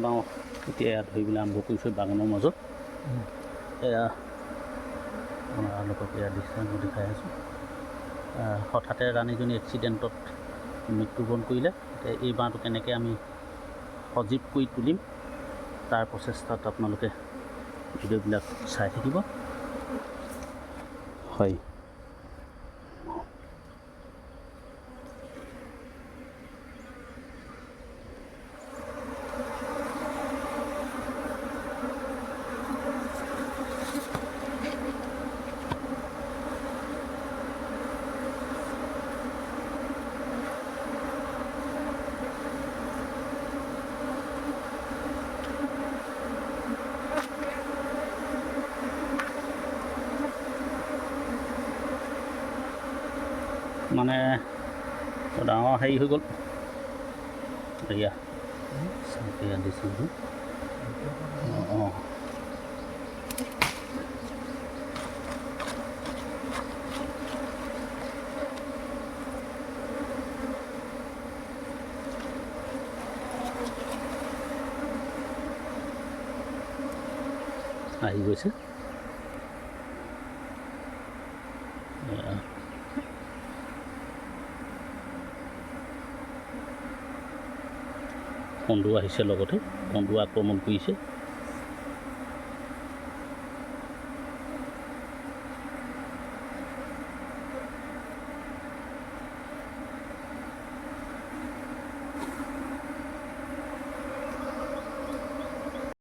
বাওঁ এতিয়া ইয়াত ধৰিবলৈ আৰম্ভ কৰিছোঁ বাগানৰ মাজত। এয়া আপোনালোকক এয়া দৃশ্যাংশ দেখাই আছোঁ। হঠাতে ৰাণীজনী এক্সিডেণ্টত মৃত্যুবৰণ কৰিলে। এতিয়া এই বাঁহটো কেনেকৈ আমি সজীৱ কৰি তুলিম তাৰ প্ৰচেষ্টাত আপোনালোকে ভিডিঅ'বিলাক চাই থাকিব। হয়, মানে ডাঙৰ হেৰি হৈ গ'ল। এয়া এয়া দিছোঁ অঁ আহি গৈছে। কন্দু আহিছে, লগতে কন্দু আক্ৰমণ কৰিছে।